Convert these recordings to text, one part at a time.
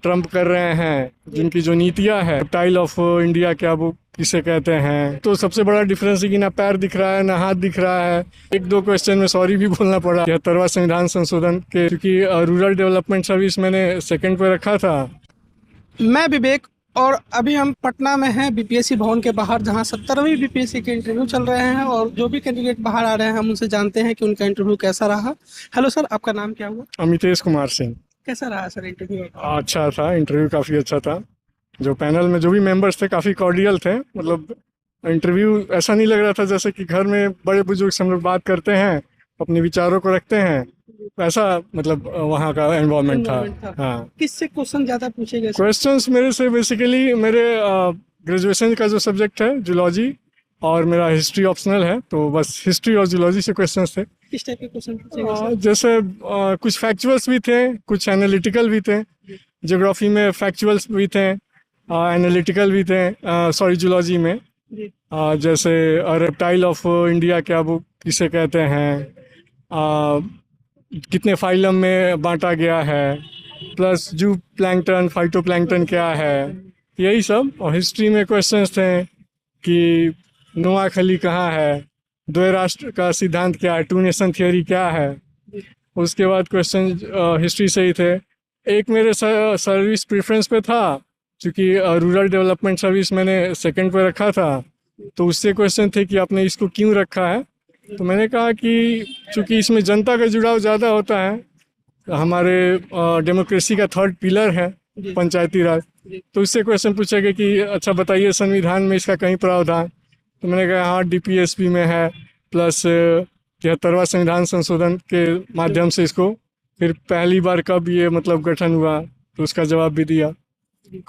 Trump कर रहे हैं, जिनकी जो नीतियां है, टाइल ऑफ इंडिया क्या वो किसे कहते हैं, तो सबसे बड़ा डिफरेंस है कि ना पैर दिख रहा है ना हाथ दिख रहा है। एक दो क्वेश्चन में सॉरी भी बोलना पड़ा। 73वां संविधान संशोधन के, क्योंकि रूरल डेवलपमेंट सर्विस मैंने सेकंड पे रखा था। मैं विवेक, और अभी हम पटना में हैं बीपीएससी भवन के बाहर, जहां 70वीं बीपीएससी के इंटरव्यू चल रहे हैं और जो भी कैंडिडेट बाहर आ रहे हैं हम उनसे जानते हैं कि उनका इंटरव्यू कैसा रहा। हेलो सर, आपका नाम क्या हुआ? अमितेश कुमार सिंह। कैसा रहा सर इंटरव्यू? अच्छा था, इंटरव्यू काफ़ी अच्छा था। जो पैनल में जो भी मेंबर्स थे काफ़ी कॉर्डियल थे। मतलब इंटरव्यू ऐसा नहीं लग रहा था जैसे कि घर में बड़े बुजुर्ग से हम लोग बात करते हैं, अपने विचारों को रखते हैं, ऐसा मतलब वहाँ का एनवायरनमेंट था। हाँ। किससे क्वेश्चन ज्यादा पूछे गए सर? क्वेश्चंस मेरे से बेसिकली मेरे ग्रेजुएशन का जो सब्जेक्ट है जूलॉजी, और मेरा हिस्ट्री ऑप्शनल है, तो बस हिस्ट्री और जूलॉजी से क्वेश्चंस थे। किस टाइप के क्वेश्चन पूछे गए सर? जैसे कुछ फैक्चुअल्स भी थे, कुछ एनालिटिकल भी थे। ज्योग्राफी में फैक्चुअल्स भी थे, एनालिटिकल भी थे, सॉरी जूलॉजी में। जी। जैसे रेप्टाइल ऑफ इंडिया क्या वो किसे कहते हैं, कितने फाइलम में बांटा गया है, प्लस जू प्लैंकटन फाइटोप्लैंकटन क्या है, यही सब। और हिस्ट्री में क्वेश्चंस थे कि नोआ खली कहाँ है, द्वै राष्ट्र का सिद्धांत क्या है, टू नेशन थियोरी क्या है। उसके बाद क्वेश्चन हिस्ट्री से ही थे। एक मेरे सर्विस प्रेफरेंस पे था, क्योंकि रूरल डेवलपमेंट सर्विस मैंने सेकंड पे रखा था, तो उससे क्वेश्चन थे कि आपने इसको क्यों रखा है। तो मैंने कहा कि चूँकि इसमें जनता का जुड़ाव ज़्यादा होता है, हमारे डेमोक्रेसी का थर्ड पिलर है पंचायती राज, तो उससे क्वेश्चन पूछा गया कि अच्छा बताइए संविधान में इसका कहीं प्रावधान। तो मैंने कहा हाँ डीपीएसपी में है, प्लस 73वां संविधान संशोधन के माध्यम से इसको फिर पहली बार कब ये मतलब गठन हुआ, तो उसका जवाब भी दिया।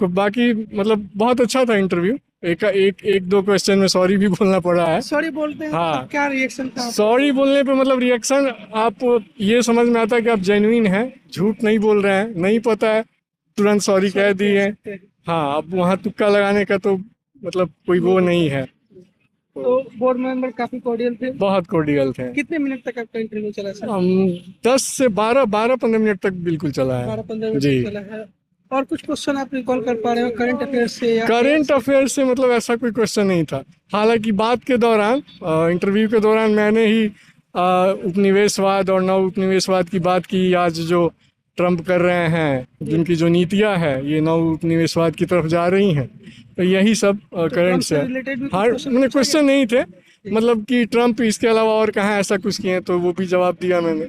बाकी मतलब बहुत अच्छा था इंटरव्यू। एक दो क्वेश्चन में सॉरी भी बोलना पड़ा है। सॉरी बोलते हैं हाँ। तो क्या रिएक्शन था? सॉरी बोलने पे मतलब रिएक्शन आप ये समझ में आता है कि आप जेन्युइन हैं, झूठ नहीं बोल रहे हैं, नहीं पता है तुरंत सॉरी कह दिए। हाँ, अब वहाँ तुक्का लगाने का तो मतलब कोई वो नहीं है। तो बोर्ड मेंबर काफी कॉर्डियल थे? बहुत कोर्डियल थे। कितने मिनट तक आपका इंटरव्यू चला सर? 10 से 12-15 मिनट तक बिल्कुल चला है। 12-15 मिनट जी। तक चला है। और कुछ क्वेश्चन आप रिकॉल कर पा रहे हो करंट अफेयर से या करंट अफेयर से मतलब ऐसा कोई क्वेश्चन नहीं था। हालांकि बात के दौरान, इंटरव्यू के दौरान मैंने ही उपनिवेशवाद और नव उपनिवेशवाद की बात की। आज जो ट्रम्प कर रहे हैं, जिनकी जो नीतियां है ये नव उपनिवेशवाद की तरफ जा रही हैं, तो यही सब करंट से। हाँ, मैंने क्वेश्चन नहीं थे, मतलब कि ट्रम्प इसके अलावा और कहाँ ऐसा कुछ किए, तो वो भी जवाब दिया मैंने।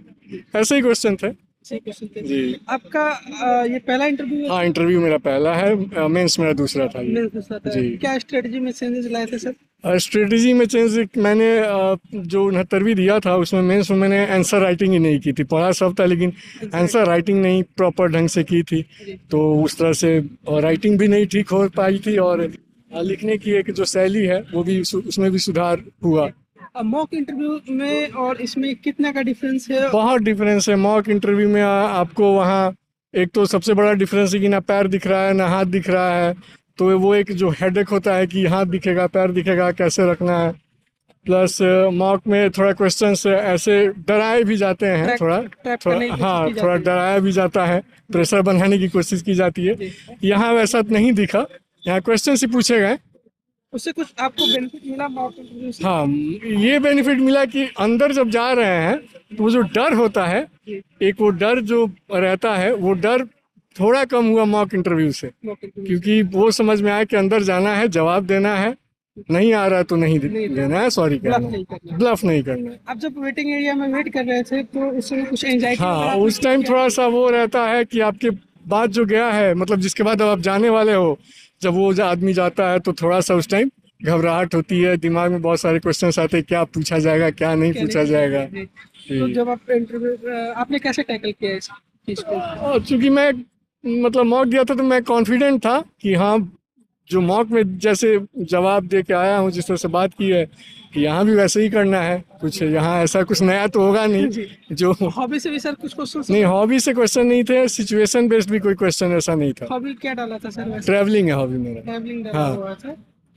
ऐसे ही क्वेश्चन थे। जी। आपका ये पहला इंटरव्यू? हाँ, इंटरव्यू मेरा पहला है, मेंस मेरा दूसरा था ये। जी। क्या स्ट्रेटजी में चेंजेस लाए थे सर? स्ट्रेटजी में चेंज मैंने जो 69वीं दिया था उसमें मेंस में मैंने आंसर राइटिंग ही नहीं की थी। पढ़ा सब था लेकिन आंसर राइटिंग नहीं प्रॉपर ढंग से की थी, तो उस तरह से राइटिंग भी नहीं ठीक हो पाई थी, और लिखने की एक जो शैली है वो भी उसमें भी सुधार हुआ। मॉक इंटरव्यू में और इसमें कितना का डिफरेंस है? बहुत डिफरेंस है। मॉक इंटरव्यू में आपको वहाँ एक तो सबसे बड़ा डिफरेंस है कि ना पैर दिख रहा है ना हाथ दिख रहा है, तो वो एक जो हेडेक होता है कि हाथ दिखेगा पैर दिखेगा कैसे रखना है। प्लस मॉक में थोड़ा क्वेश्चंस ऐसे डराए भी जाते हैं, थोड़ा हाँ थोड़ा डराया भी जाता है, प्रेशर बनाने की कोशिश की जाती है। यहाँ वैसा नहीं दिखा, यहाँ क्वेश्चन ही पूछे गए। उससे कुछ आपको बेनिफिट मिला मॉक इंटरव्यू से? हाँ, ये बेनिफिट मिला कि अंदर जब जा रहे हैं तो वो जो डर होता है, एक वो डर जो रहता है, वो डर थोड़ा कम हुआ मॉक इंटरव्यू से, क्योंकि वो समझ में आया कि अंदर जाना है, जवाब देना है, नहीं आ रहा है तो नहीं देना है, सॉरी कहना है, ब्लफ नहीं करना है। आप जब वेटिंग एरिया में वेट कर रहे थे तो उस समय कुछ एंजाइटी? हाँ, उस टाइम थोड़ा सा वो रहता है कि आपके बाद जो गया है, मतलब जिसके बाद अब आप जाने वाले हो, जब वो आदमी जाता है तो थोड़ा सा उस टाइम घबराहट होती है, दिमाग में बहुत सारे क्वेश्चन आते हैं, क्या पूछा जाएगा क्या नहीं पूछा जाएगा। तो जब आप इंटरव्यू आपने कैसे टैकल किया इस चीज को? और चूंकि मैं मतलब मॉक दिया था तो मैं कॉन्फिडेंट था कि हाँ, जो मॉक में जैसे जवाब दे के आया हूँ, जिस तरह से बात की है, कि यहाँ भी वैसे ही करना है। कुछ यहाँ ऐसा कुछ नया तो होगा नहीं। जो हॉबी से भी सर कुछ क्वेश्चन? नहीं, हॉबी से क्वेश्चन नहीं थे, सिचुएशन बेस्ड भी कोई क्वेश्चन ऐसा नहीं था। हॉबी क्या डाला था सर? ट्रैवलिंग है हॉबी मेरा। ट्रैवलिंग डाला हुआ था।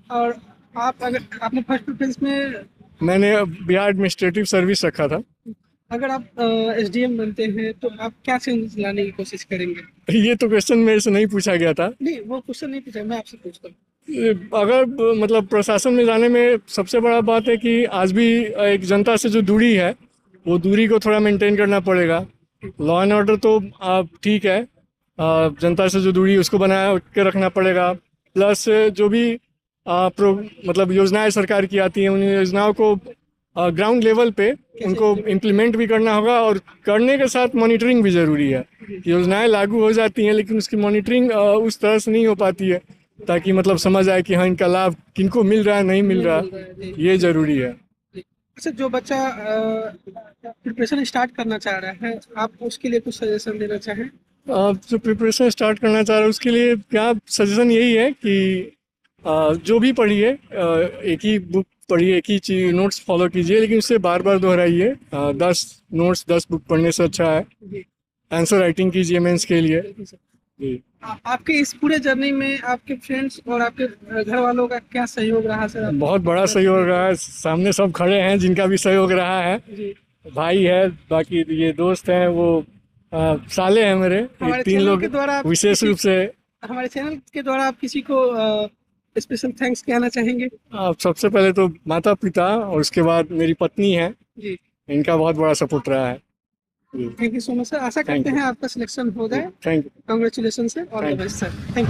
और आप अगर आपने फर्स्ट प्रेफरेंस में मैंने बिहार एडमिनिस्ट्रेटिव सर्विस रखा था। अगर आप एसडीएम बनते हैं तो आप क्या चेंजेस लाने की कोशिश करेंगे? ये तो क्वेश्चन मेरे से नहीं पूछा गया था। नहीं, वो क्वेश्चन नहीं पूछा, मैं आपसे पूछता हूँ। अगर मतलब प्रशासन में जाने में सबसे बड़ा बात है कि आज भी एक जनता से जो दूरी है वो दूरी को थोड़ा मेंटेन करना पड़ेगा। लॉ एंड ऑर्डर तो ठीक है, जनता से जो दूरी उसको बनाए के रखना पड़ेगा। प्लस जो भी मतलब योजनाएं सरकार की आती हैं उन योजनाओं को ग्राउंड लेवल पे उनको इम्प्लीमेंट भी करना होगा, और करने के साथ मॉनिटरिंग भी ज़रूरी है। योजनाएं लागू हो जाती हैं लेकिन उसकी मॉनिटरिंग उस तरह से नहीं हो पाती है ताकि मतलब समझ आए कि हाँ इनका लाभ किनको मिल रहा है, नहीं मिल रहा, ये ज़रूरी है। अच्छा, जो बच्चा प्रिपरेशन स्टार्ट करना चाह रहा है, आप उसके लिए कुछ सजेशन देना चाहें? जो प्रिपरेशन स्टार्ट करना चाह रहे हैं उसके लिए क्या सजेशन यही है कि जो भी पढ़िए एक ही बुक पढ़िए, एक ही चीज नोट्स फॉलो कीजिए, लेकिन उसे बार बार दोहराइए। 10 नोट्स 10 बुक पढ़ने से अच्छा है। जी। आंसर राइटिंग कीजिए मेंस के लिए। जी। आपके इस पूरे जर्नी में आपके फ्रेंड्स और आपके घर वालों का क्या सहयोग रहा सर? बहुत बड़ा सहयोग रहा है, सामने सब खड़े हैं जिनका भी सहयोग रहा है। जी। भाई है, बाकी ये दोस्त हैं, वो साले हैं मेरे, हमारे ये 3 चैनल लोग के द्वारा आप विशेष रूप से। हमारे चैनल के द्वारा आप किसी को स्पेशल थैंक्स कहना चाहेंगे? सबसे पहले तो माता पिता और उसके बाद मेरी पत्नी है, जी। इनका बहुत बड़ा सपोर्ट रहा है। Thank you so much sir, Asha Thank करते you. हैं आपका सिलेक्शन हो जाए। Thank you. Congratulation sir, all the Thank you. Best sir, thank you.